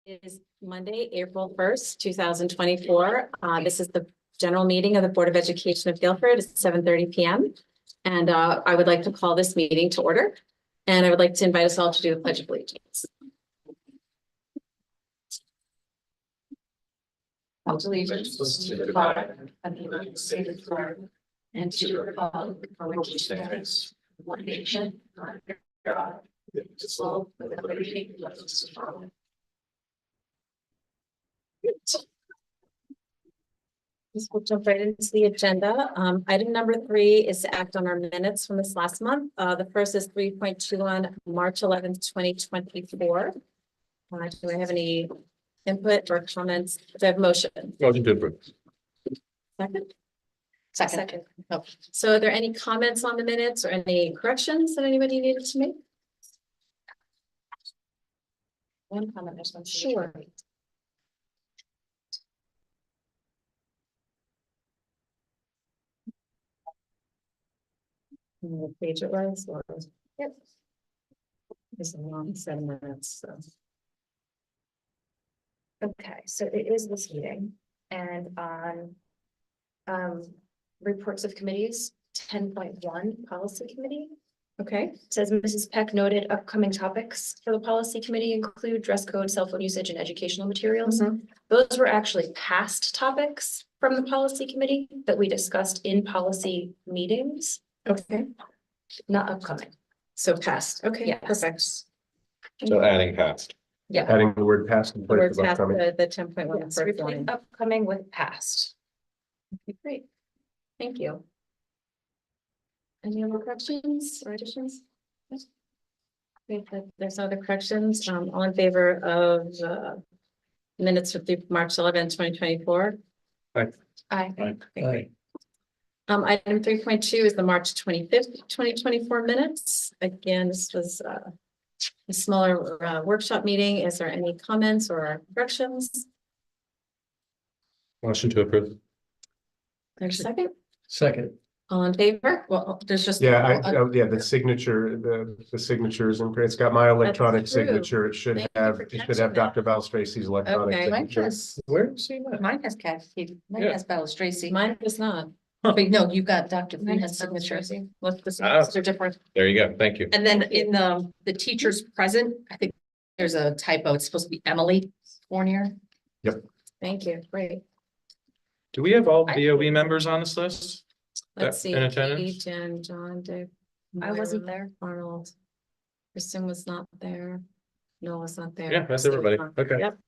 Is Monday, April 1st, 2024. This is the general meeting of the Board of Education of Guilford. It's 7:30 p.m. And I would like to call this meeting to order. And I would like to invite us all to do the Pledge of Allegiance. Pledge allegiance to the flag of the United States of America and to the republic for which it stands, one nation, under God, indivisible, with liberty and justice for all. We'll jump right into the agenda. Item number 3 is to act on our minutes from this last month. The first is 3.2 on March 11th, 2024. Do I have any input or comments? Do I have a motion? Motion to approve. Second? Second. Oh. So are there any comments on the minutes or any corrections that anybody needed to make? One comment, there's one. Sure. What page it was? Or... Yep. It's a long 7 minutes. So. Okay, so it is this meeting and on reports of committees, 10.1 policy committee. Okay. It says Mrs. Peck noted upcoming topics for the policy committee include dress code, cell phone usage, and educational materials. Those were actually past topics from the policy committee that we discussed in policy meetings. Okay. Not upcoming. So past. Okay. Yes. Perfect. So adding past. Yeah. Adding the word past in The place word of past upcoming. the 10.1. Yes, replace upcoming with past. Okay, great. Thank you. Any other corrections or additions? Yes. Okay, if there's no other corrections. All in favor of minutes for March 11th, 2024? Aye. Okay, great. Item 3.2 is the March 25th, 2024 minutes. Again, this was a smaller workshop meeting. Is there any comments or corrections? Motion to approve. There's a second. Second. All in favor? Well, there's just. The signature, the signatures, and it's got my electronic That's true. signature. It should Thank you have, for it should catching have that. Dr. Val Tracy's electronic Okay. Mine signature. has, Where is he? mine has Kathy, mine Yeah. has Bella Tracy. Mine does not. But no, you got Dr. Mine Freeman's has Bella signature. Tracy. What's the Ah. signatures are different? There you go. Thank you. And then in the teachers present, I think there's a typo. It's supposed to be Emily Fournier. Thank you. Great. Do we have all BOE members on this list? Let's see. In attendance? Katie, Jen, John, Dave. I wasn't Myra, Arnold. Kristen was not there. Noah was not there. Yeah, that's Steve was everybody. not there. Okay. Yep.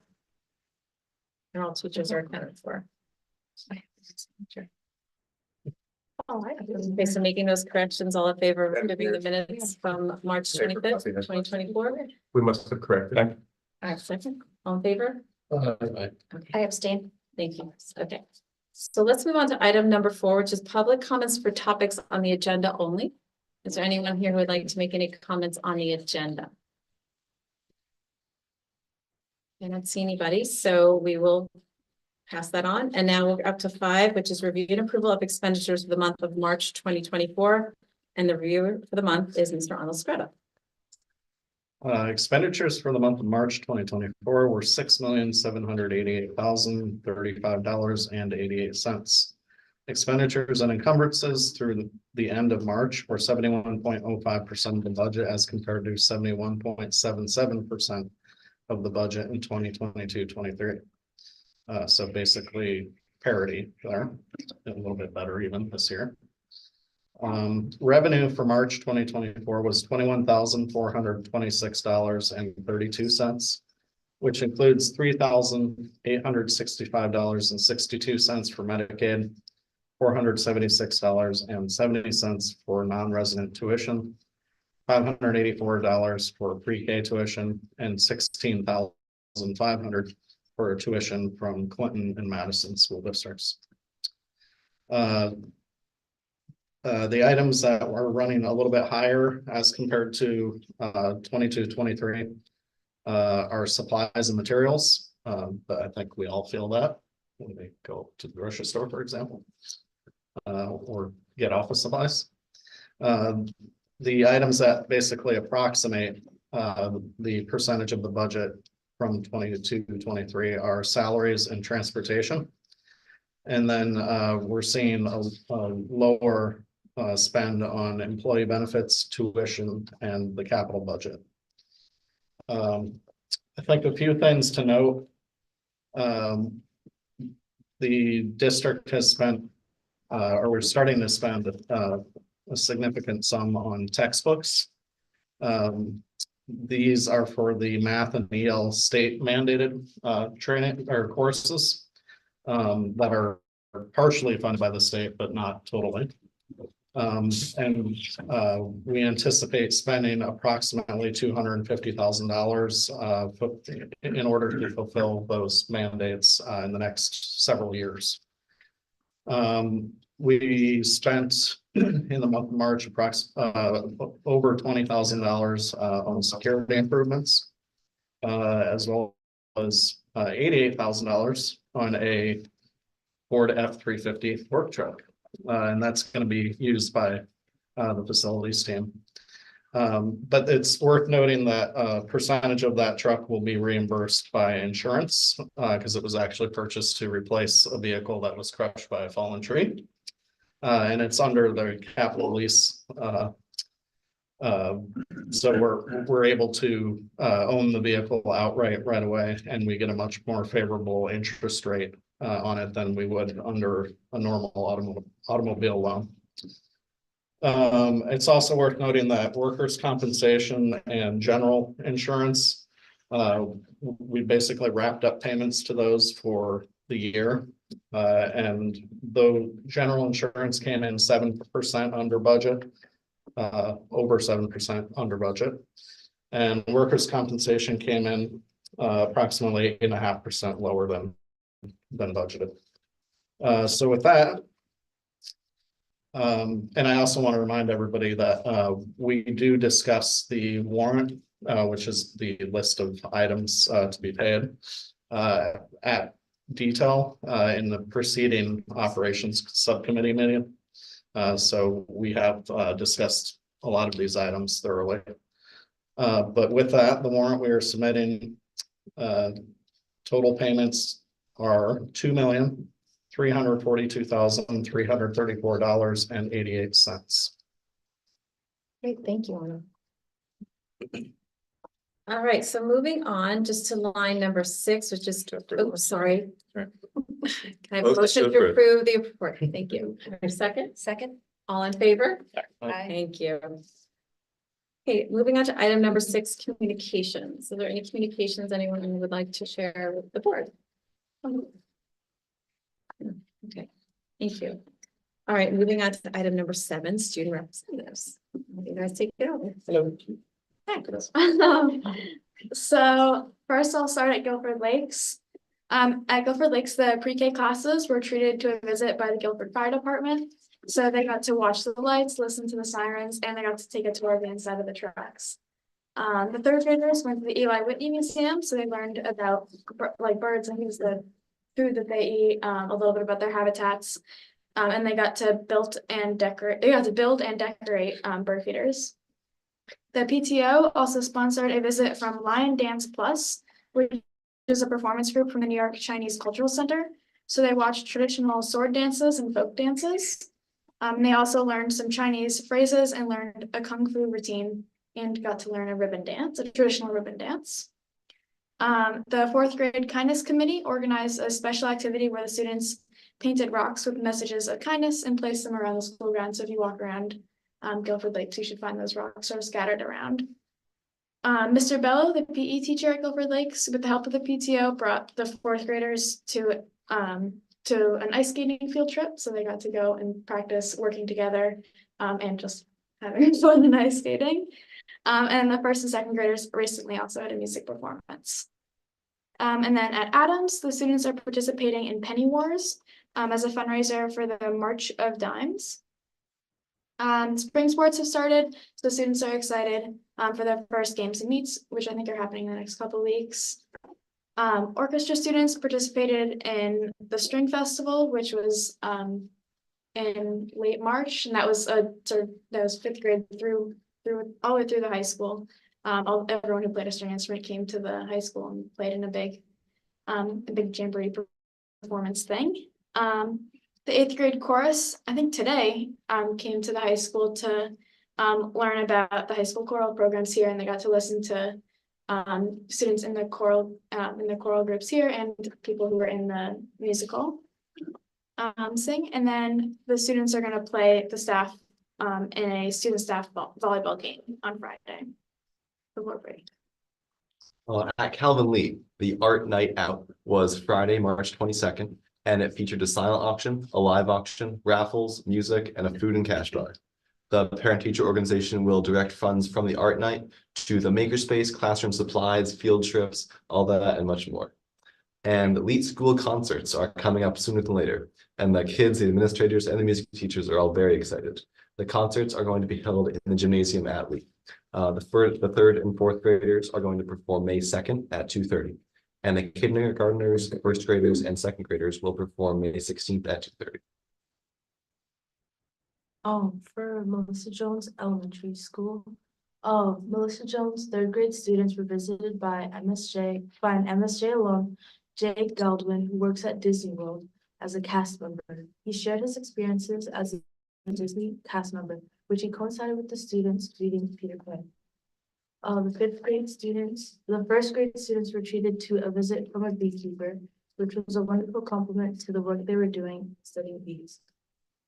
And all teachers are accounted for. Oh, I Okay, so making those corrections, all in favor of approving the minutes from March 25th, 2024? We must have corrected. All right, second, all in favor? Okay. I abstain. Thank you. Okay. So let's move on to item number 4, which is public comments for topics on the agenda only. Is there anyone here who would like to make any comments on the agenda? I don't see anybody, so we will pass that on. And now we're up to 5, which is review and approval of expenditures for the month of March 2024. And the reviewer for the month is Mr. Arnold Scretta. Expenditures for the month of March 2024 were $6,788,035.88. Expenditures and encumbrances through the end of March were 71.05% of the budget as compared to 71.77% of the budget in 2022-23. So basically parity there, a little bit better even this year. Revenue for March 2024 was $21,426.32, which includes $3,865.62 for Medicaid, $476.70 for non-resident tuition, $584 for pre-K tuition, and $16,500 for tuition from Clinton and Madison school districts. The items that were running a little bit higher as compared to 22-23 are supplies and materials, but I think we all feel that when we go to the grocery store, for example, or get office supplies. The items that basically approximate the percentage of the budget from 22 to 23 are salaries and transportation. And then we're seeing a lower spend on employee benefits, tuition, and the capital budget. I think a few things to note. The district has spent, or we're starting to spend a significant sum on textbooks. These are for the math and EL state mandated training or courses that are partially funded by the state, but not totally. We anticipate spending approximately $250,000 in order to fulfill those mandates in the next several years. We spent in the month of March over $20,000 on security improvements, as well as $88,000 on a Ford F-350 work truck. And that's going to be used by the facilities team. But it's worth noting that a percentage of that truck will be reimbursed by insurance because it was actually purchased to replace a vehicle that was crushed by a fallen tree. And it's under the capital lease. So we're able to own the vehicle outright right away, and we get a much more favorable interest rate on it than we would under a normal automobile loan. It's also worth noting that workers' compensation and general insurance, we basically wrapped up payments to those for the year. And though general insurance came in 7% under budget, over 7% under budget, and workers' compensation came in approximately 8.5% lower than budgeted. So with that, and I also want to remind everybody that we do discuss the warrant, which is the list of items to be paid at detail in the preceding operations subcommittee meeting. So we have discussed a lot of these items thoroughly. But with that, the warrant we are submitting, total payments are $2,342,334.88. Great, thank you, Anna. All right, so moving on just to line number 6, which is, oh, sorry. Sure. Can I have a motion to approve the report? Thank you. A second? Second. All in favor? Aye. Thank you. Okay, moving on to item number 6, communications. Are there any communications anyone would like to share with the board? Okay, thank you. All right, moving on to item number 7, student representatives. You guys take it over. Hello. So first I'll start at Guilford Lakes. At Guilford Lakes, the pre-K classes were treated to a visit by the Guilford Fire Department. So they got to watch the lights, listen to the sirens, and they got to take a tour of the inside of the trucks. The 3rd graders went to the Eli Whitney Museum, so they learned about like birds and things, the food that they eat, a little bit about their habitats, and they got to build and decorate. They got to build and decorate bird feeders. The PTO also sponsored a visit from Lion Dance Plus, which is a performance group from the New York Chinese Cultural Center. So they watched traditional sword dances and folk dances. They also learned some Chinese phrases and learned a kung fu routine and got to learn a ribbon dance, a traditional ribbon dance. The 4th grade kindness committee organized a special activity where the students painted rocks with messages of kindness and placed them around the school grounds. So if you walk around Guilford Lakes, you should find those rocks sort of scattered around. Mr. Bello, the PE teacher at Guilford Lakes, with the help of the PTO, brought the 4th graders to an ice skating field trip. So they got to go and practice working together and just having fun and ice skating. And the 1st and 2nd graders recently also had a music performance. And then at Adams, the students are participating in Penny Wars as a fundraiser for the March of Dimes. Spring sports have started, so students are excited for their first games and meets, which I think are happening in the next couple of weeks. Orchestra students participated in the String Festival, which was in late March, and that was 5th grade through all the way through the high school. Everyone who played a string instrument came to the high school and played in a big jamboree performance thing. The 8th grade chorus, I think today, came to the high school to learn about the high school choral programs here, and they got to listen to students in the choral groups here and people who were in the musical sing. And then the students are going to play the staff in a student staff volleyball game on Friday before break. At Calvin Lee, the art night out was Friday, March 22nd, and it featured a silent auction, a live auction, raffles, music, and a food and cash bar. The parent-teacher organization will direct funds from the art night to the makerspace, classroom supplies, field trips, all that and much more. And elite school concerts are coming up sooner than later, and the kids, the administrators, and the music teachers are all very excited. The concerts are going to be held in the gymnasium at Lee. The 3rd and 4th graders are going to perform May 2nd at 2:30. And the kindergartners, 1st graders, and 2nd graders will perform May 16th at 2:30. For Melissa Jones Elementary School, Melissa Jones 3rd grade students were visited by an MSJ alum, Jake Geldwin, who works at Disney World as a cast member. He shared his experiences as a Disney cast member, which he coincided with the students reading Peter Pan. The 1st grade students were treated to a visit from a beekeeper, which was a wonderful compliment to the work they were doing studying bees.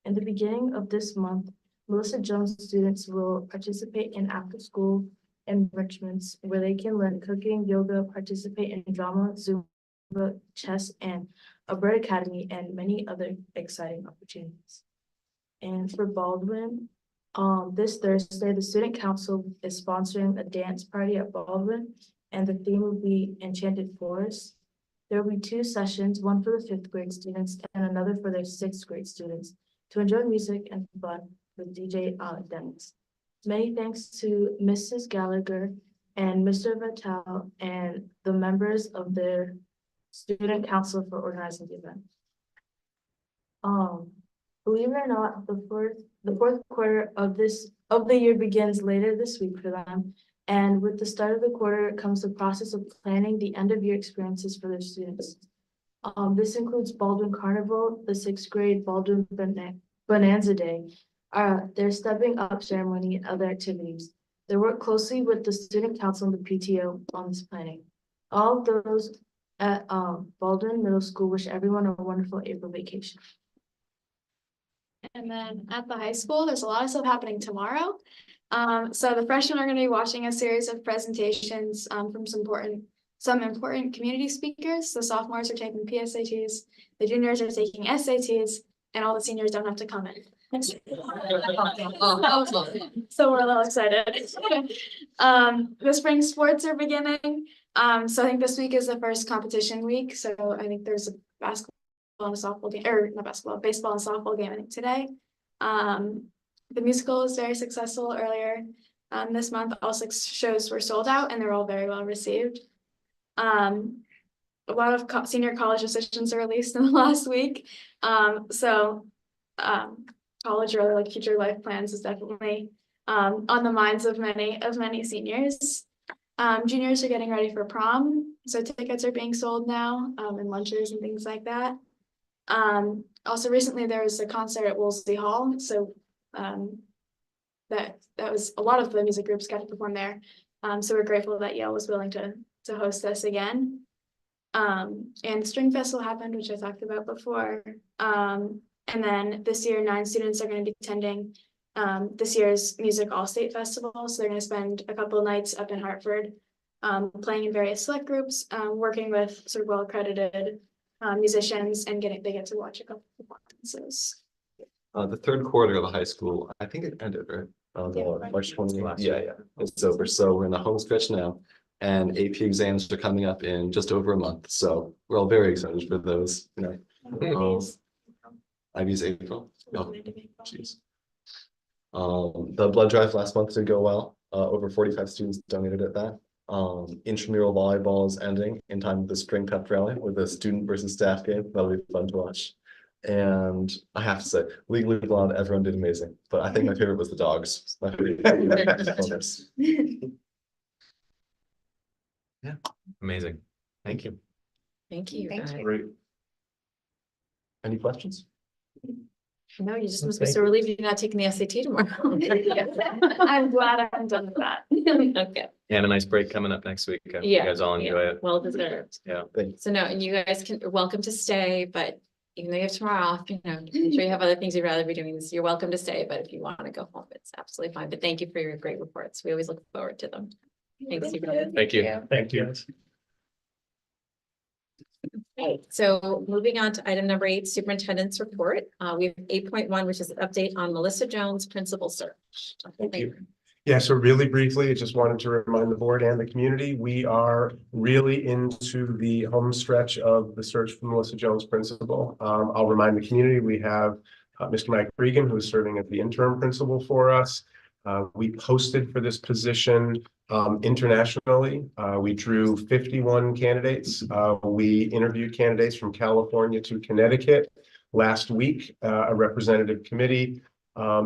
In the beginning of this month, Melissa Jones students will participate in after-school enrichments where they can learn cooking, yoga, participate in drama, Zumba, chess, and a bird academy, and many other exciting opportunities. And for Baldwin, this Thursday, the student council is sponsoring a dance party at Baldwin, and the theme will be Enchanted Forest. There will be 2 sessions, one for the 5th grade students and another for their 6th grade students, to enjoy music and fun with DJ Dennis. Many thanks to Mrs. Gallagher and Mr. Vitale and the members of their student council for organizing the event. Believe it or not, the fourth quarter of the year begins later this week for them. And with the start of the quarter comes the process of planning the end of year experiences for their students. This includes Baldwin Carnival, the 6th grade Baldwin Bonanza Day, their stepping up ceremony, and other activities. They work closely with the student council and the PTO on this planning. All of those at Baldwin Middle School wish everyone a wonderful April vacation. And then at the high school, there's a lot of stuff happening tomorrow. So the freshmen are going to be watching a series of presentations from some important community speakers. The sophomores are taking PSATs, the juniors are taking SATs, and all the seniors don't have to come in. So we're a little excited. The spring sports are beginning. So I think this week is the first competition week. So I think there's a basketball and a softball game, or not basketball, baseball and softball game I think today. The musical was very successful earlier this month. All 6 shows were sold out and they're all very well received. A lot of senior college decisions are released in the last week. College or like future life plans is definitely on the minds of many seniors. Juniors are getting ready for prom, so tickets are being sold now, and lunches and things like that. Also recently there was a concert at Wolseley Hall, so that was a lot of the music groups got to perform there. So we're grateful that Yale was willing to host this again. And String Festival happened, which I talked about before. And then this year, 9 students are going to be attending this year's Music All-State Festival. So they're going to spend a couple of nights up in Hartford, playing in various select groups, working with sort of well-accredited musicians, and they get to watch a couple of performances. The 3rd quarter of the high school, I think it ended, right? March 20th. Yeah, it's over. So we're in the home stretch now, and AP exams are coming up in just over a month. So we're all very excited for those. IB's April. Oh, jeez. The blood drive last month did go well. Over 45 students donated at that. Intramural volleyball is ending in time with the spring pep rally with a student versus staff game. That'll be fun to watch. And I have to say, Legally Blonde, everyone did amazing. But I think my favorite was the dogs. My favorite. Amazing. Thank you. Thank you. Thank guys. you. Great. Any questions? No, you just must be so relieved you're not taking the SAT tomorrow. I'm glad I'm done with that. Okay. And a nice break coming up next week. I hope You Yeah, guys all enjoy yeah, it. well deserved. Yeah. So no, and you guys are welcome to stay, but even though you have tomorrow off, I'm sure you have other things you'd rather be doing this. You're welcome to stay, but if you want to go home, it's absolutely fine. But thank you for your great reports. We always look forward to them. Thanks. Thank you. Thank you. Okay, so moving on to item number 8, superintendent's report. We have 8.1, which is an update on Melissa Jones principal search. Thank you. Yeah, so really briefly, I just wanted to remind the board and the community, we are really into the home stretch of the search for Melissa Jones principal. I'll remind the community, we have Mr. Mike Regan, who is serving as the interim principal for us. We posted for this position internationally. We drew 51 candidates. We interviewed candidates from California to Connecticut last week, a representative committee,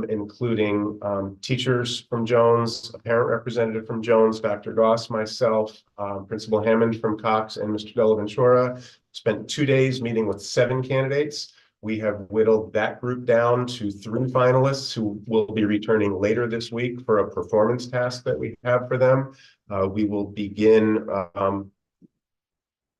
including teachers from Jones, a parent representative from Jones, Dr. Goss, myself, Principal Hammond from Cox, and Mr. Delaventura. Spent 2 days meeting with 7 candidates. We have whittled that group down to 3 finalists who will be returning later this week for a performance task that we have for them. We will begin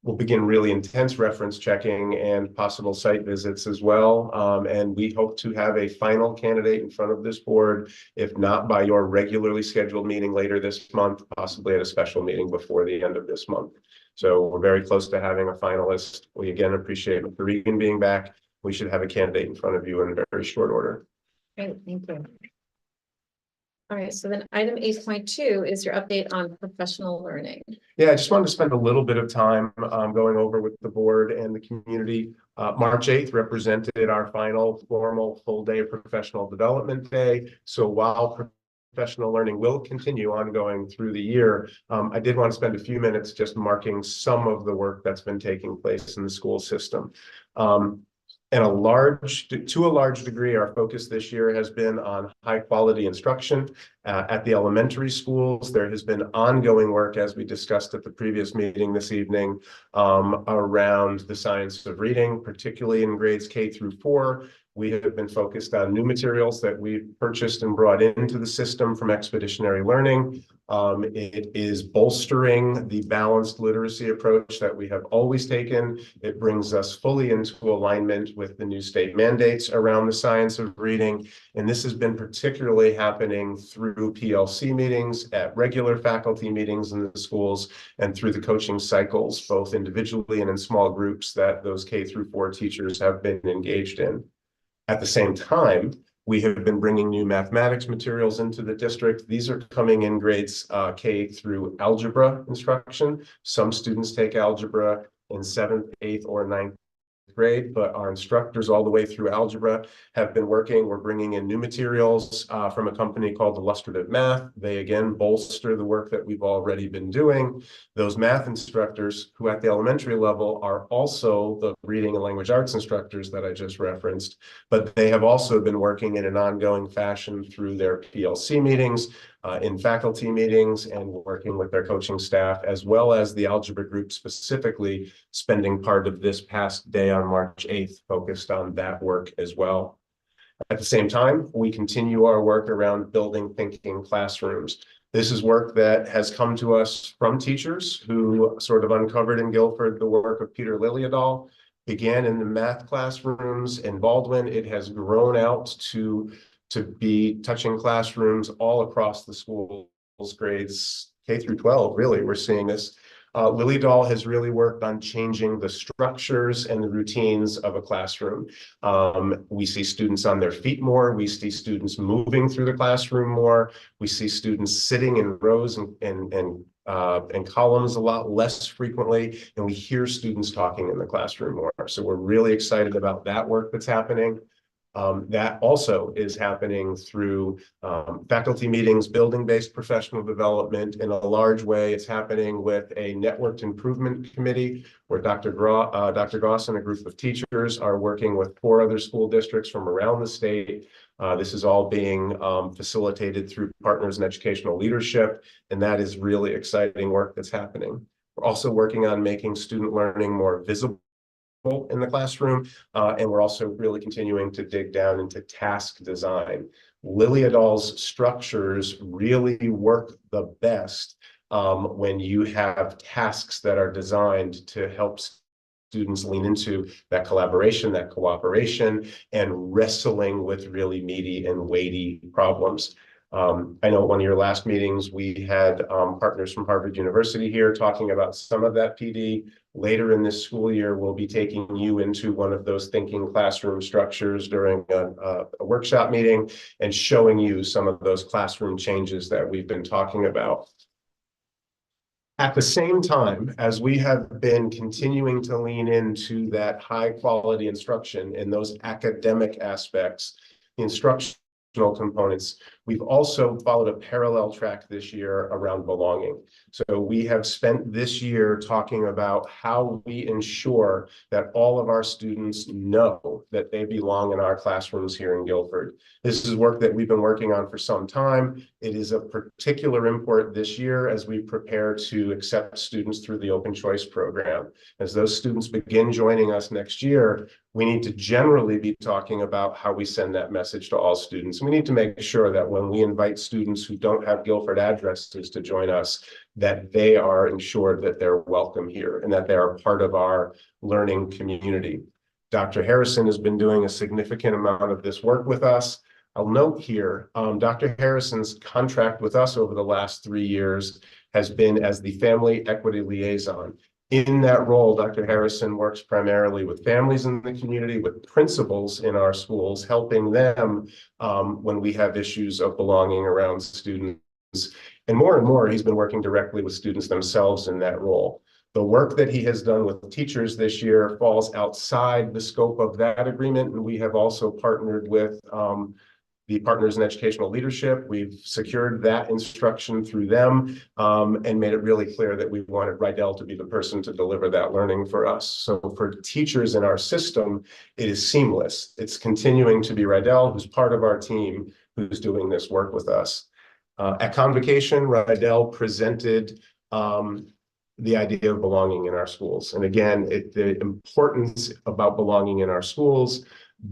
really intense reference checking and possible site visits as well. And we hope to have a final candidate in front of this board, if not by your regularly scheduled meeting later this month, possibly at a special meeting before the end of this month. So we're very close to having a finalist. We again appreciate Mr. Regan being back. We should have a candidate in front of you in very short order. Great, thank you. All right, so then item 8.2 is your update on professional learning. Yeah, I just wanted to spend a little bit of time going over with the board and the community. March 8th represented our final formal full day of professional development day. So while professional learning will continue ongoing through the year, I did want to spend a few minutes just marking some of the work that's been taking place in the school system. And to a large degree, our focus this year has been on high quality instruction at the elementary schools. There has been ongoing work, as we discussed at the previous meeting this evening, around the science of reading, particularly in grades K through 4. We have been focused on new materials that we've purchased and brought into the system from Expeditionary Learning. It is bolstering the balanced literacy approach that we have always taken. It brings us fully into alignment with the new state mandates around the science of reading. And this has been particularly happening through PLC meetings, at regular faculty meetings in the schools, and through the coaching cycles, both individually and in small groups that those K through 4 teachers have been engaged in. At the same time, we have been bringing new mathematics materials into the district. These are coming in grades K through algebra instruction. Some students take algebra in 7th, 8th, or 9th grade, but our instructors all the way through algebra have been working. We're bringing in new materials from a company called Illustrative Math. They again bolster the work that we've already been doing. Those math instructors who at the elementary level are also the reading and language arts instructors that I just referenced, but they have also been working in an ongoing fashion through their PLC meetings, in faculty meetings, and working with their coaching staff, as well as the algebra group specifically, spending part of this past day on March 8th focused on that work as well. At the same time, we continue our work around building thinking classrooms. This is work that has come to us from teachers who sort of uncovered in Guilford the work of Peter Liljedahl. Began in the math classrooms in Baldwin. It has grown out to be touching classrooms all across the schools, grades K through 12, really, we're seeing this. Liljedahl has really worked on changing the structures and the routines of a classroom. We see students on their feet more. We see students moving through the classroom more. We see students sitting in rows and columns a lot less frequently, and we hear students talking in the classroom more. So we're really excited about that work that's happening. That also is happening through faculty meetings, building-based professional development. In a large way, it's happening with a networked improvement committee where Dr. Goss and a group of teachers are working with 4 other school districts from around the state. This is all being facilitated through Partners in Educational Leadership, and that is really exciting work that's happening. We're also working on making student learning more visible in the classroom, and we're also really continuing to dig down into task design. Lily Adal's structures really work the best when you have tasks that are designed to help students lean into that collaboration, that cooperation, and wrestling with really meaty and weighty problems. I know at one of your last meetings, we had partners from Harvard University here talking about some of that PD. Later in this school year, we'll be taking you into one of those thinking classroom structures during a workshop meeting and showing you some of those classroom changes that we've been talking about. At the same time, as we have been continuing to lean into that high quality instruction and those academic aspects, the instructional components, we've also followed a parallel track this year around belonging. So we have spent this year talking about how we ensure that all of our students know that they belong in our classrooms here in Guilford. This is work that we've been working on for some time. It is of particular import this year as we prepare to accept students through the Open Choice program. As those students begin joining us next year, we need to generally be talking about how we send that message to all students. We need to make sure that when we invite students who don't have Guilford addresses to join us, that they are ensured that they're welcome here and that they are part of our learning community. Dr. Harrison has been doing a significant amount of this work with us. I'll note here, Dr. Harrison's contract with us over the last 3 years has been as the Family Equity Liaison. In that role, Dr. Harrison works primarily with families in the community, with principals in our schools, helping them when we have issues of belonging around students. And more, he's been working directly with students themselves in that role. The work that he has done with teachers this year falls outside the scope of that agreement, and we have also partnered with the Partners in Educational Leadership. We've secured that instruction through them and made it really clear that we wanted Rydell to be the person to deliver that learning for us. So for teachers in our system, it is seamless. It's continuing to be Rydell, who's part of our team, who's doing this work with us. At Convocation, Rydell presented the idea of belonging in our schools. And again, the importance about belonging in our schools,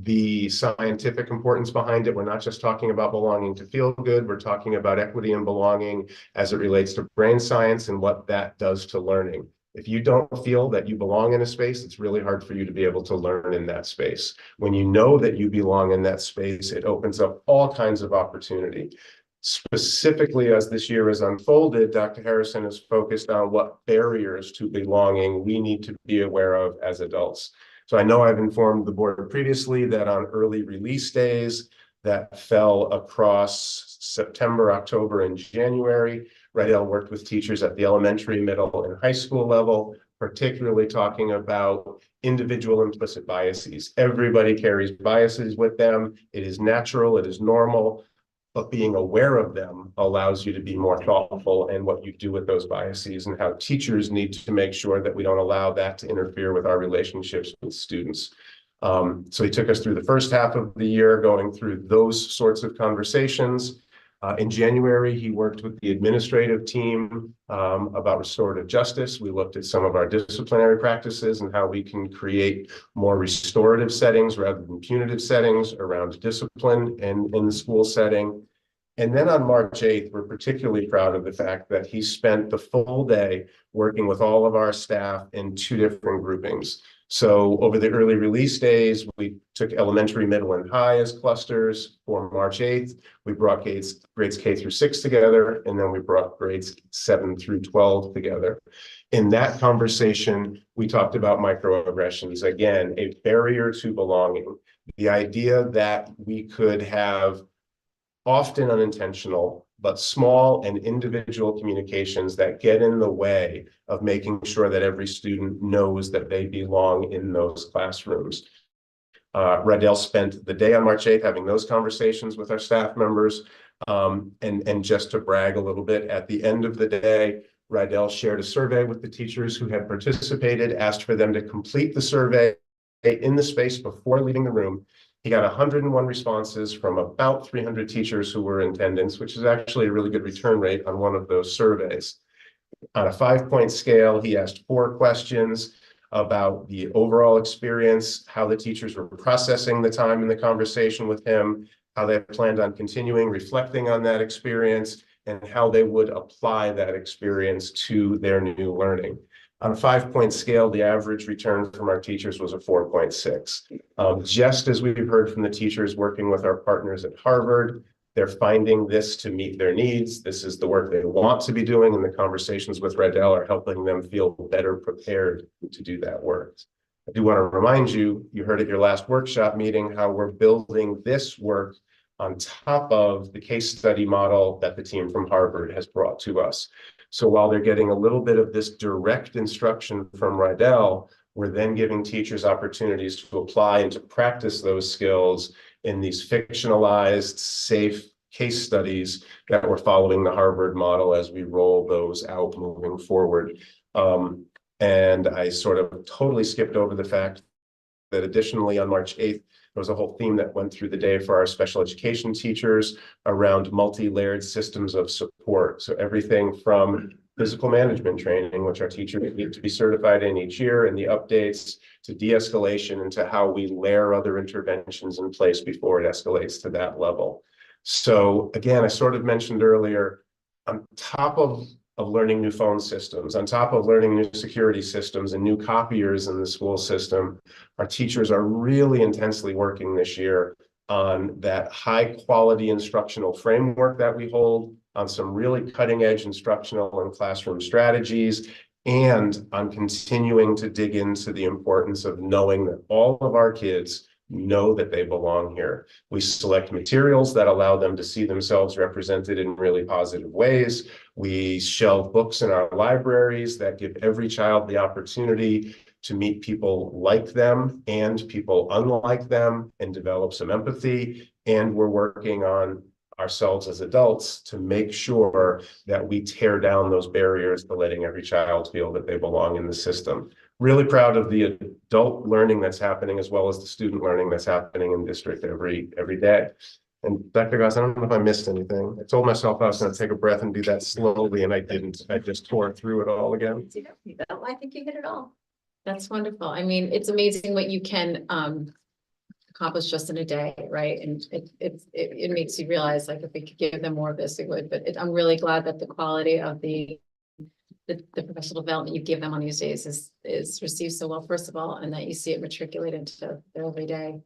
the scientific importance behind it. We're not just talking about belonging to feel good. We're talking about equity and belonging as it relates to brain science and what that does to learning. If you don't feel that you belong in a space, it's really hard for you to be able to learn in that space. When you know that you belong in that space, it opens up all kinds of opportunity. Specifically, as this year has unfolded, Dr. Harrison is focused on what barriers to belonging we need to be aware of as adults. So I know I've informed the board previously that on early release days that fell across September, October, and January, Rydell worked with teachers at the elementary, middle, and high school level, particularly talking about individual implicit biases. Everybody carries biases with them. It is natural, it is normal. But being aware of them allows you to be more thoughtful in what you do with those biases and how teachers need to make sure that we don't allow that to interfere with our relationships with students. So he took us through the first half of the year going through those sorts of conversations. In January, he worked with the administrative team about restorative justice. We looked at some of our disciplinary practices and how we can create more restorative settings rather than punitive settings around discipline and in the school setting. And then on March 8th, we're particularly proud of the fact that he spent the full day working with all of our staff in 2 different groupings. So over the early release days, we took elementary, middle, and high as clusters. For March 8th, we brought grades K through 6 together, and then we brought grades 7 through 12 together. In that conversation, we talked about microaggressions. Again, a barrier to belonging. The idea that we could have often unintentional, but small and individual communications that get in the way of making sure that every student knows that they belong in those classrooms. Rydell spent the day on March 8th having those conversations with our staff members. And just to brag a little bit, at the end of the day, Rydell shared a survey with the teachers who had participated, asked for them to complete the survey in the space before leaving the room. He got 101 responses from about 300 teachers who were in attendance, which is actually a really good return rate on one of those surveys. On a 5-point scale, he asked 4 questions about the overall experience, how the teachers were processing the time in the conversation with him, how they planned on continuing reflecting on that experience, and how they would apply that experience to their new learning. On a 5-point scale, the average return from our teachers was a 4.6. Just as we've heard from the teachers working with our partners at Harvard, they're finding this to meet their needs. This is the work they want to be doing, and the conversations with Rydell are helping them feel better prepared to do that work. I do want to remind you, you heard at your last workshop meeting how we're building this work on top of the case study model that the team from Harvard has brought to us. So while they're getting a little bit of this direct instruction from Rydell, we're then giving teachers opportunities to apply and to practice those skills in these fictionalized, safe case studies that we're following the Harvard model as we roll those out moving forward. And I sort of totally skipped over the fact that additionally on March 8th, there was a whole theme that went through the day for our special education teachers around multi-layered systems of support. So everything from physical management training, which our teachers need to be certified in each year, and the updates to de-escalation and to how we layer other interventions in place before it escalates to that level. So again, I sort of mentioned earlier, on top of learning new phone systems, on top of learning new security systems and new copiers in the school system, our teachers are really intensely working this year on that high quality instructional framework that we hold, on some really cutting edge instructional and classroom strategies, and on continuing to dig into the importance of knowing that all of our kids know that they belong here. We select materials that allow them to see themselves represented in really positive ways. We shelve books in our libraries that give every child the opportunity to meet people like them and people unlike them and develop some empathy. And we're working on ourselves as adults to make sure that we tear down those barriers to letting every child feel that they belong in the system. Really proud of the adult learning that's happening as well as the student learning that's happening in district every day. And Dr. Goss, I don't know if I missed anything. I told myself I was going to take a breath and do that slowly, and I didn't. I just tore through it all again. I think you hit it all. That's wonderful. I mean, it's amazing what you can accomplish just in a day, right? And it makes you realize, like, if we could give them more of this, it would. But I'm really glad that the quality of the professional development you give them on these days is received so well, first of all, and that you see it matriculate into their every day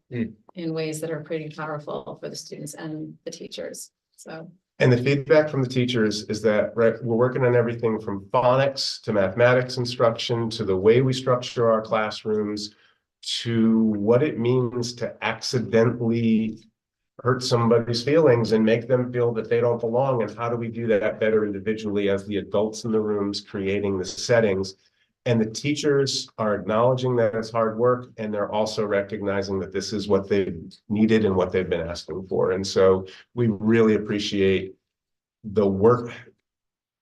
in ways that are pretty powerful for the students and the teachers. So. And the feedback from the teachers is that, right, we're working on everything from phonics to mathematics instruction to the way we structure our classrooms to what it means to accidentally hurt somebody's feelings and make them feel that they don't belong, and how do we do that better individually as the adults in the rooms creating the settings. And the teachers are acknowledging that it's hard work, and they're also recognizing that this is what they've needed and what they've been asking for. And so we really appreciate the work.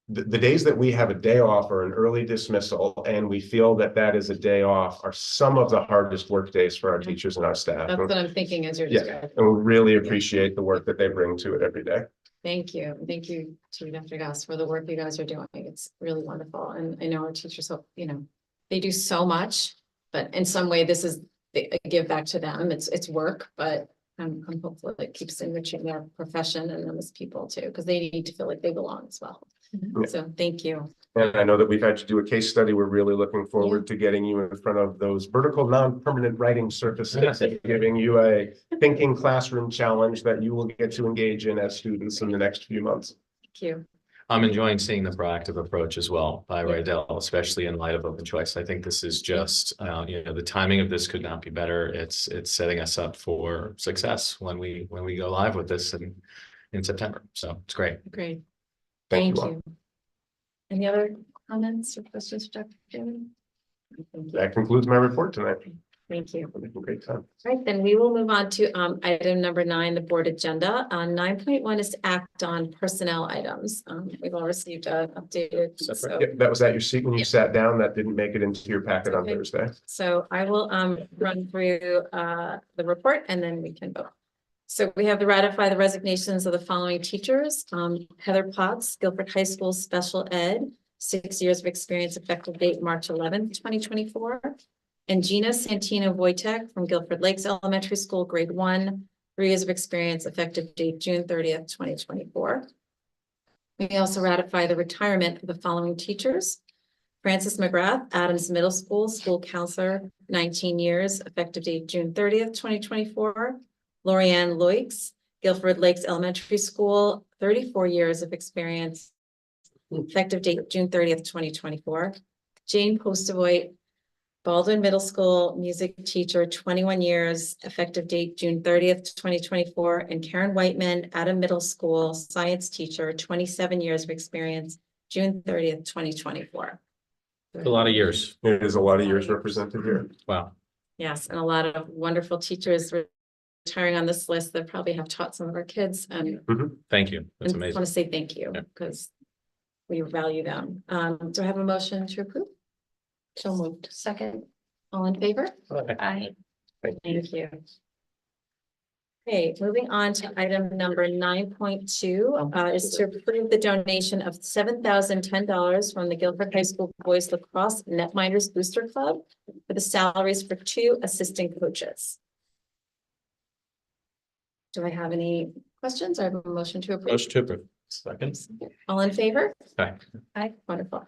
The days that we have a day off or an early dismissal and we feel that that is a day off are some of the hardest work days for our teachers and our staff. That's what I'm thinking as you're Yeah, describing. and we really appreciate the work that they bring to it every day. Thank you. Thank you to Dr. Goss for the work you guys are doing. It's really wonderful. And I know our teachers hope, they do so much, but in some way this is a give back to them. It's work, but I'm hopeful it keeps enriching their profession and them as people too, because they need to feel like they belong as well. So thank you. And I know that we've had to do a case study. We're really looking forward to getting you in front of those vertical non-permanent writing surfaces and giving you a thinking classroom challenge that you will get to engage in as students in the next few months. Thank you. I'm enjoying seeing the proactive approach as well by Rydell, especially in light of open choice. I think this is just, the timing of this could not be better. It's setting us up for success when we go live with this in September. So it's great. Great. Thank you all. you. Any other comments or questions for Dr. Chairman? That concludes my report tonight. Thank you. Great time. All right, then we will move on to item number 9, the board agenda. 9.1 is to act on personnel items. We've all received updated. So, Yeah, that was at your seat when you sat down. That didn't make it into your packet on Thursday. so I will run through the report and then we can vote. So we have to ratify the resignations of the following teachers. Heather Potts, Guilford High School Special Ed, 6 years of experience, effective date March 11th, 2024. And Gina Santino Wojtek from Guilford Lakes Elementary School, grade 1, 3 years of experience, effective date June 30th, 2024. We also ratify the retirement of the following teachers. Francis McGrath, Adams Middle School, school counselor, 19 years, effective date June 30th, 2024. Lorianne Loix, Guilford Lakes Elementary School, 34 years of experience, effective date June 30th, 2024. Jane Postavoy, Baldwin Middle School music teacher, 21 years, effective date June 30th, 2024. And Karen Whiteman, Adam Middle School science teacher, 27 years of experience, June 30th, 2024. A lot of years. It is a lot of years represented here. Wow. Yes, and a lot of wonderful teachers retiring on this list that probably have taught some of our kids, and Thank you. That's I want amazing. to say thank you Yeah. because we value them. Do I have a motion to approve? So moved. Second. All in favor? Aye. Thank you. Okay, moving on to item number 9.2, is to approve the donation of $7,010 from the Guilford High School Boys Lacrosse Netminders Booster Club for the salaries for 2 assistant coaches. Do I have any questions? I have a motion to approve. Motion to approve. Second. All in favor? Aye. Aye, wonderful.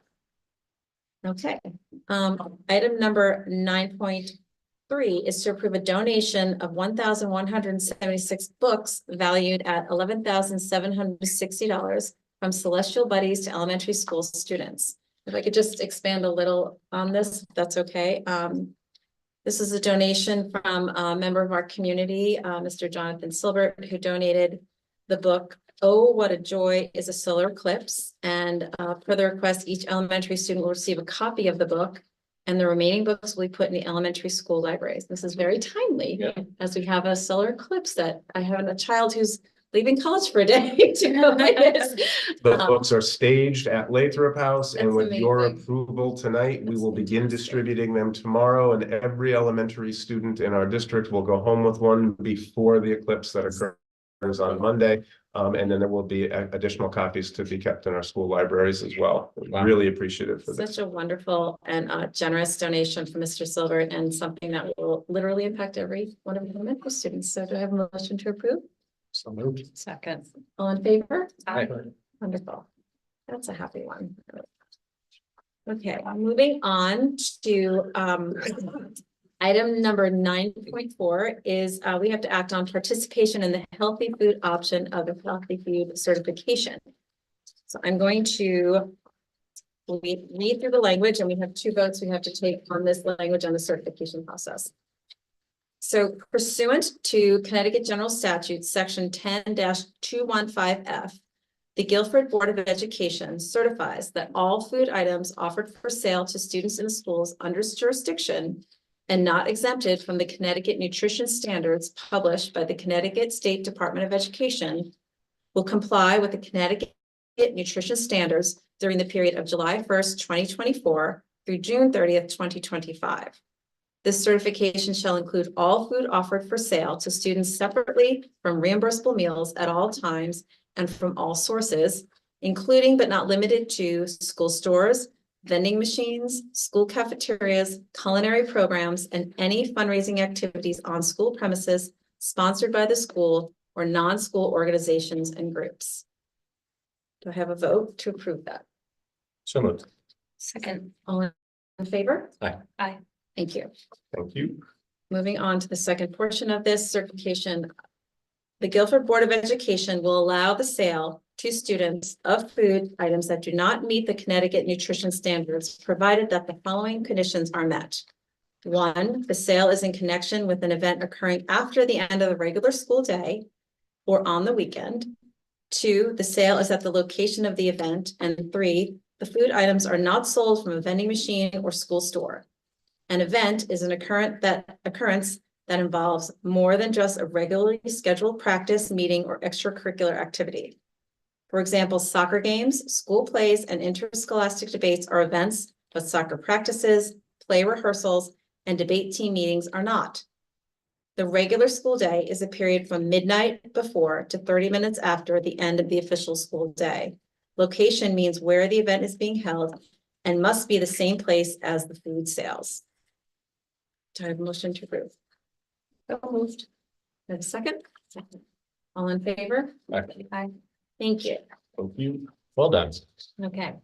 Okay, item number 9.3 is to approve a donation of 1,176 books valued at $11,760 from Celestial Buddies to elementary school students. If I could just expand a little on this, if that's okay. This is a donation from a member of our community, Mr. Jonathan Silbert, who donated the book "Oh, What a Joy is a Solar Eclipse." And per the request, each elementary student will receive a copy of the book, and the remaining books will be put in the elementary school libraries. This is very timely, as we have a solar eclipse that I have a child who's leaving college for a day to go witness. The books are staged at Lathrop House, and That's with your amazing. approval tonight, we That's will begin fantastic. distributing them tomorrow, and every elementary student in our district will go home with one before the eclipse that occurs on Monday. And then there will be additional copies to be kept in our school libraries as well. Wow. Really appreciative for this. Such a wonderful and generous donation from Mr. Silbert, and something that will literally impact every one of the elementary students. So do I have a motion to approve? So moved. Second. All in favor? Aye. Wonderful. That's a happy one. Okay, moving on to item number 9.4 is we have to act on participation in the healthy food option of the healthy food certification. So I'm going to read through the language, and we have 2 votes we have to take on this language on the certification process. So pursuant to Connecticut General Statute, section 10-215F, the Guilford Board of Education certifies that all food items offered for sale to students in the schools under its jurisdiction and not exempted from the Connecticut nutrition standards published by the Connecticut State Department of Education will comply with the Connecticut nutrition standards during the period of July 1st, 2024 through June 30th, 2025. This certification shall include all food offered for sale to students separately from reimbursable meals at all times and from all sources, including but not limited to school stores, vending machines, school cafeterias, culinary programs, and any fundraising activities on school premises sponsored by the school or non-school organizations and groups. Do I have a vote to approve that? So moved. Second. All in favor? Aye. Aye. Thank you. Thank you. Moving on to the second portion of this certification. The Guilford Board of Education will allow the sale to students of food items that do not meet the Connecticut nutrition standards, provided that the following conditions are met. 1, the sale is in connection with an event occurring after the end of the regular school day or on the weekend. 2, the sale is at the location of the event. And 3, the food items are not sold from a vending machine or school store. An event is an occurrence that involves more than just a regularly scheduled practice, meeting, or extracurricular activity. For example, soccer games, school plays, and interscholastic debates are events, but soccer practices, play rehearsals, and debate team meetings are not. The regular school day is a period from midnight before to 30 minutes after the end of the official school day. Location means where the event is being held and must be the same place as the food sales. Do I have a motion to approve? So moved. Do I have a second? Second. All in favor? Aye. Aye. Thank you. Thank you. Well done. Okay,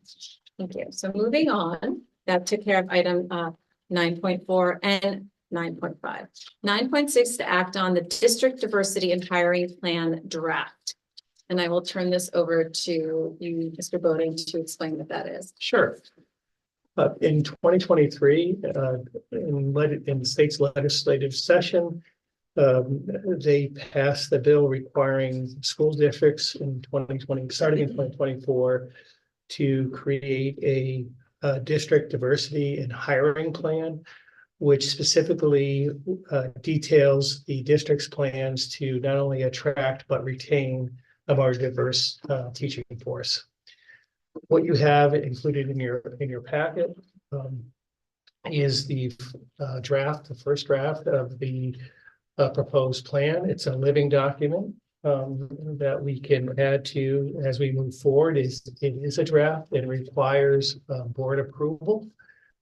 thank you. So moving on, that took care of item 9.4 and 9.5. 9.6 to act on the district diversity and hiring plan draft. And I will turn this over to you, Mr. Boating, to explain what that is. Sure. In 2023, in the state's legislative session, they passed the bill requiring school districts in 2020, starting in 2024, to create a district diversity and hiring plan, which specifically details the district's plans to not only attract but retain a more diverse teaching force. What you have included in your packet is the draft, the first draft of the proposed plan. It's a living document that we can add to as we move forward. It is a draft and requires board approval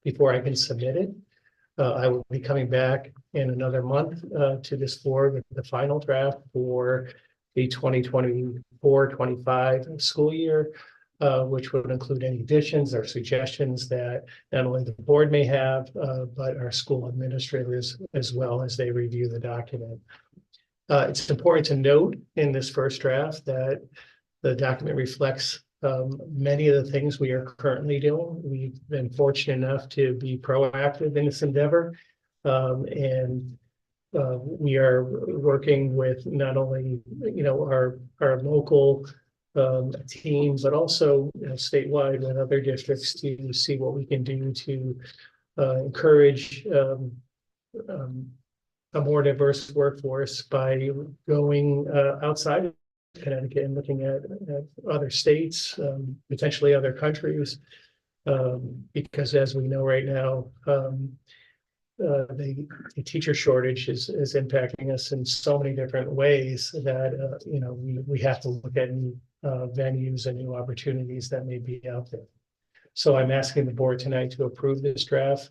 before I can submit it. I will be coming back in another month to this board with the final draft for the 2024-25 school year, which would include any additions or suggestions that not only the board may have, but our school administrators as well as they review the document. It's important to note in this first draft that the document reflects many of the things we are currently doing. We've been fortunate enough to be proactive in this endeavor, and we are working with not only our local team, but also statewide with other districts to see what we can do to encourage a more diverse workforce by going outside of Connecticut and looking at other states, potentially other countries, because as we know right now, the teacher shortage is impacting us in so many different ways that we have to look at new venues and new opportunities that may be out there. So I'm asking the board tonight to approve this draft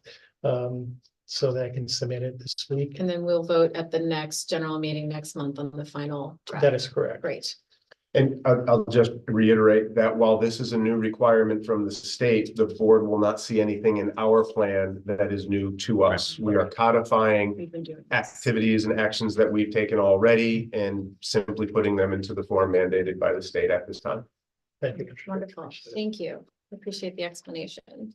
so that I can submit it this week. And then we'll vote at the next general meeting next month on the final draft. That is correct. Great. And I'll just reiterate that while this is a new requirement from the state, the board will not see anything in our plan that is new to us. We are codifying We've been doing this. activities and actions that we've taken already and simply putting them into the form mandated by the state at this time. Thank you. Wonderful. Thank you. Appreciate the explanation.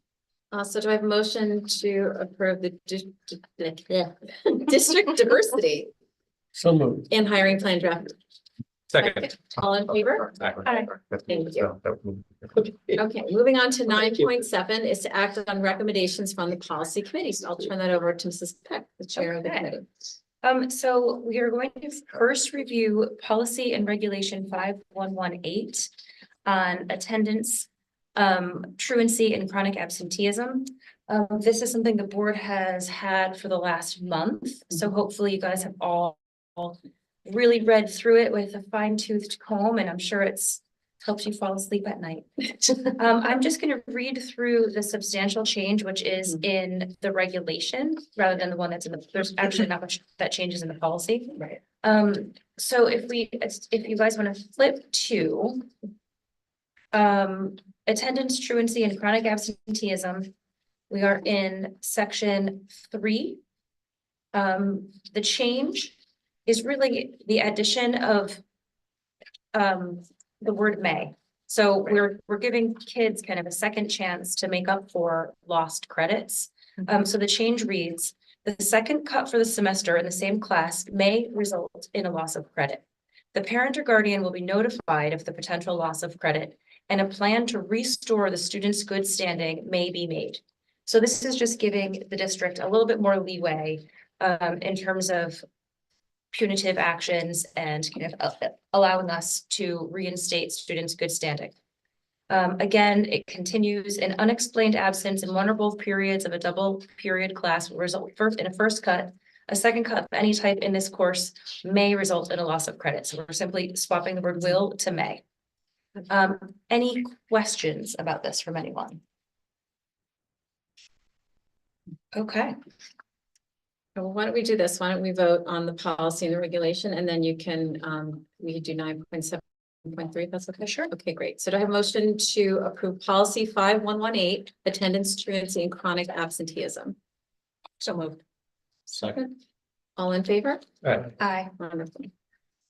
So do I have a motion to approve the district diversity So moved. and hiring plan draft? Second. All in favor? Aye. Thank you. Okay, moving on to 9.7 is to act on recommendations from the policy committee. So I'll turn that over to Mrs. Peck, the chair of the Okay. committee. So we are going to first review policy and regulation 5118 on attendance, truancy and chronic absenteeism. This is something the board has had for the last month. So hopefully you guys have all really read through it with a fine-toothed comb, and I'm sure it's helps you fall asleep at night. I'm just going to read through the substantial change, which is in the regulation rather than the one that's in the, there's actually not much that changes in the policy. Right. So if you guys want to flip to attendance, truancy and chronic absenteeism, we are in section 3. The change is really the addition of the word may. So we're giving kids kind of a second chance to make up for lost credits. So the change reads, the second cut for the semester in the same class may result in a loss of credit. The parent or guardian will be notified of the potential loss of credit, and a plan to restore the student's good standing may be made. So this is just giving the district a little bit more leeway in terms of punitive actions and kind of allowing us to reinstate students' good standing. Again, it continues an unexplained absence in one or both periods of a double period class will result in a first cut. A second cut of any type in this course may result in a loss of credit. So we're simply swapping the word will to may. Any questions about this from anyone? Okay, Well, why don't we do this? Why don't we vote on the policy and the regulation, and then you can, we could do 9.7.3, if that's okay? Sure. Okay, great. So do I have a motion to approve policy 5118, attendance, truancy, and chronic absenteeism? So moved. Second. All in favor? aye. Wonderful.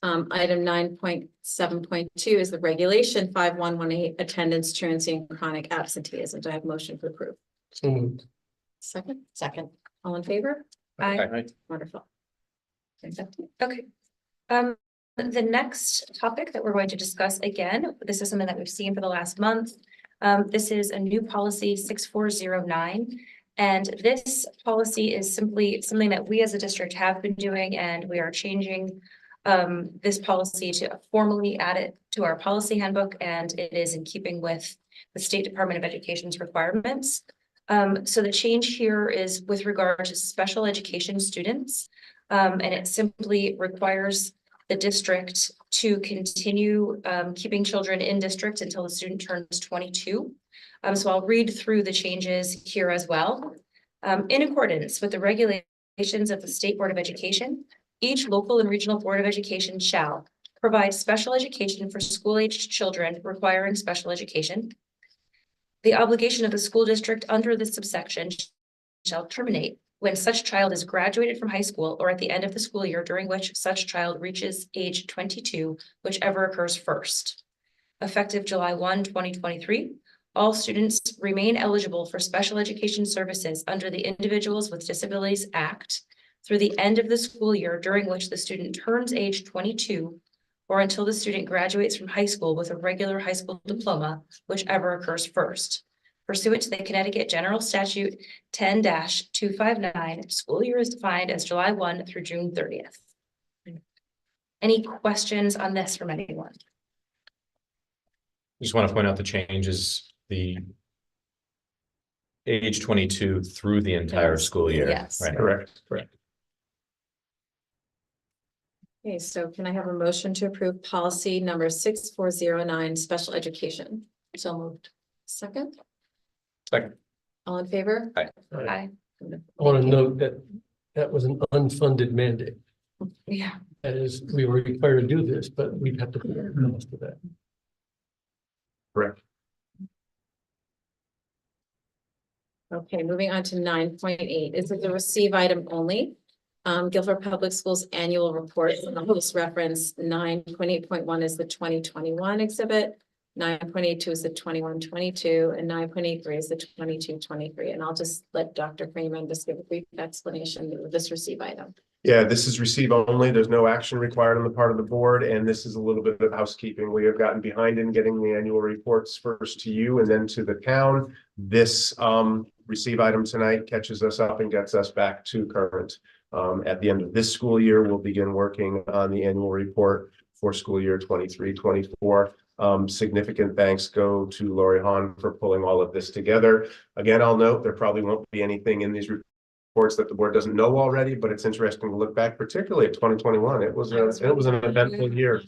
Item 9.7.2 is the regulation 5118, attendance, truancy, and chronic absenteeism. Do I have a motion to approve? So moved. Second, Second. all in favor? Aye. Wonderful. Okay. The next topic that we're going to discuss again, this is something that we've seen for the last month. This is a new policy 6409. And this policy is simply something that we as a district have been doing, and we are changing this policy to formally add it to our policy handbook, and it is in keeping with the State Department of Education's requirements. So the change here is with regard to special education students. And it simply requires the district to continue keeping children in district until the student turns 22. So I'll read through the changes here as well. In accordance with the regulations of the State Board of Education, each local and regional Board of Education shall provide special education for school-aged children requiring special education. The obligation of the school district under this subsection shall terminate when such child is graduated from high school or at the end of the school year during which such child reaches age 22, whichever occurs first. Effective July 1, 2023, all students remain eligible for special education services under the Individuals with Disabilities Act through the end of the school year during which the student turns age 22 or until the student graduates from high school with a regular high school diploma, whichever occurs first. Pursuant to the Connecticut General Statute 10-259, school year is defined as July 1 through June 30th. Any questions on this from anyone? Just want to point out the changes, the age 22 through the entire school year. Yes. Right. Correct. Okay, so can I have a motion to approve policy number 6409, special education? So moved. Second, Second. all in favor? Aye. I want to note that that was an unfunded mandate. Yeah. That is, we were required to do this, but we'd have to pay the cost of that. Correct. Okay, moving on to 9.8. Is it the receive item only? Guilford Public Schools annual report, and I'll just reference 9.8.1 is the 2021 exhibit. 9.82 is the 21-22, and 9.83 is the 22-23. And I'll just let Dr. Freeman just give a brief explanation of this receive item. Yeah, this is receive only. There's no action required on the part of the board, and this is a little bit of housekeeping. We have gotten behind in getting the annual reports first to you and then to the town. This receive item tonight catches us up and gets us back to current. At the end of this school year, we'll begin working on the annual report for school year 23-24. Significant thanks go to Lori Hahn for pulling all of this together. Again, I'll note there probably won't be anything in these reports that the board doesn't know already, but it's interesting to look back, particularly at 2021. It was an eventful year.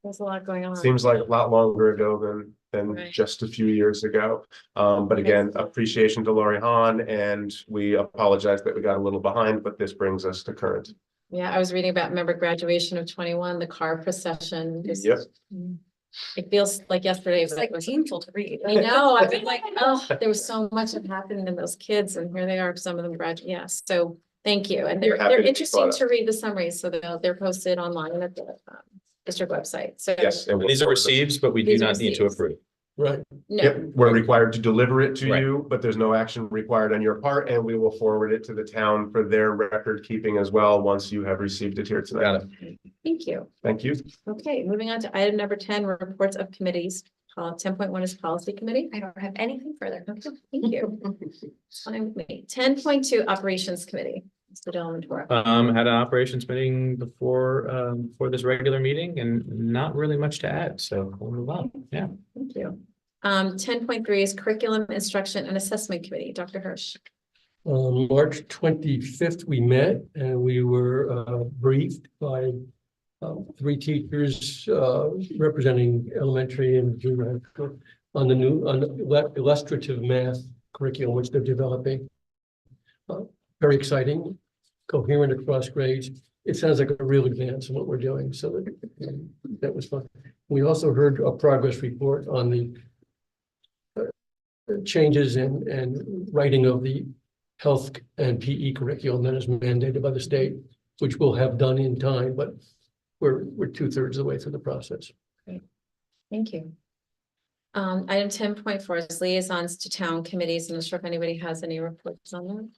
There's a lot going on. Seems like a lot longer ago than Right. just a few years ago. But again, appreciation to Lori Hahn, and we apologize that we got a little behind, but this brings us to current. Yeah, I was reading about, remember graduation of 21, the car procession. just- Yep. It feels like yesterday. It's but like it was painful to read. I know, I've been like, oh, there was so much that happened in those kids, and here they are, some of them graduate, yes, so thank you, and We're happy they're to be interesting brought up. to read the summaries, so they're posted online at the district website, so. Yes. and These are we'll- receives, but we do These are not need to receives. approve. Right. No, Yep, we're required to deliver it to Right. you, but there's no action required on your part, and we will forward it to the town for their record keeping as well, once you have received it here tonight. Got it. thank you. Thank you. Okay, moving on to item number 10, reports of committees. 10.1 is policy committee. I don't have anything further. Okay, thank you. Fine with me. 10.2 operations committee. Mr. Delaventura. Had an operations meeting before this regular meeting and not really much to add, so we'll move on. Yeah. Thank you. 10.3 is curriculum, instruction and assessment committee. Dr. Hirsch. On March 25th, we met and we were briefed by three teachers representing elementary and junior high on the illustrative math curriculum which they're developing. Very exciting, coherent across grades. It sounds like a real advance in what we're doing, so that was fun. We also heard a progress report on the changes and writing of the health and PE curriculum that is mandated by the state, which we'll have done in time, but we're 2/3 of the way through the process. Thank you. Item 10.4 is liaisons to town committees. I'm not sure if anybody has any reports on that.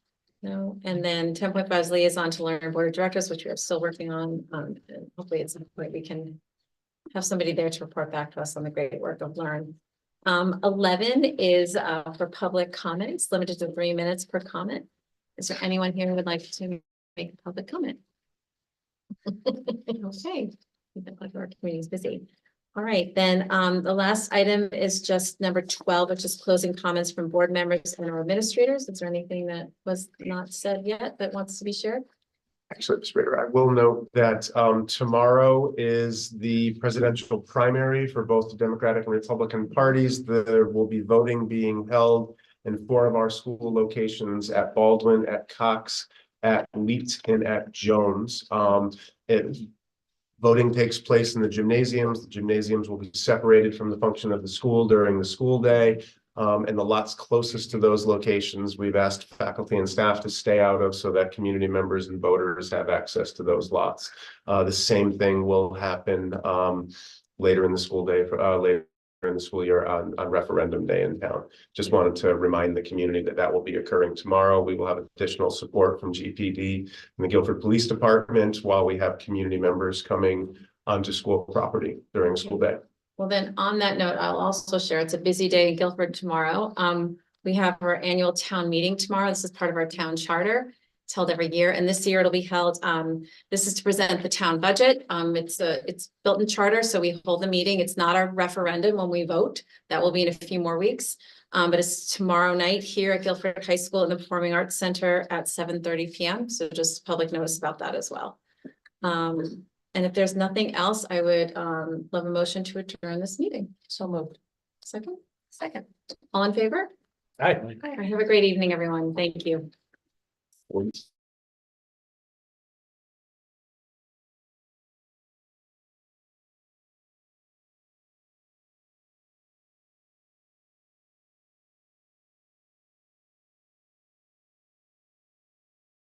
No, and then 10.5 is liaison to learn board of directors, which we are still working on. And hopefully at some point we can have somebody there to report back to us on the great work of Learn. 11 is for public comments, limited to 3 minutes per comment. Is there anyone here who would like to make a public comment? Okay, our community is busy. All right, then the last item is just number 12, which is closing comments from board members and our administrators. Is there anything that was not said yet that wants to be shared? Actually, Mr. Rader, I will note that tomorrow is the presidential primary for both the Democratic and Republican parties. There will be voting being held in 4 of our school locations at Baldwin, at Cox, at Leet, and at Jones. Voting takes place in the gymnasiums. The gymnasiums will be separated from the function of the school during the school day. And the lots closest to those locations, we've asked faculty and staff to stay out of so that community members and voters have access to those lots. The same thing will happen later in the school day, later in the school year on referendum day in town. Just wanted to remind the community that that will be occurring tomorrow. We will have additional support from GPD and the Guilford Police Department while we have community members coming onto school property during school day. Well, then on that note, I'll also share, it's a busy day in Guilford tomorrow. We have our annual town meeting tomorrow. This is part of our town charter. It's held every year, and this year it'll be held, this is to present the town budget. It's built in charter, so we hold the meeting. It's not a referendum when we vote. That will be in a few more weeks. But it's tomorrow night here at Guilford High School in the Performing Arts Center at 7:30 p.m. So just public notice about that as well. And if there's nothing else, I would love a motion to adjourn this meeting. So moved. Second? Second. All in favor? Hi. All right, have a great evening, everyone. Thank you.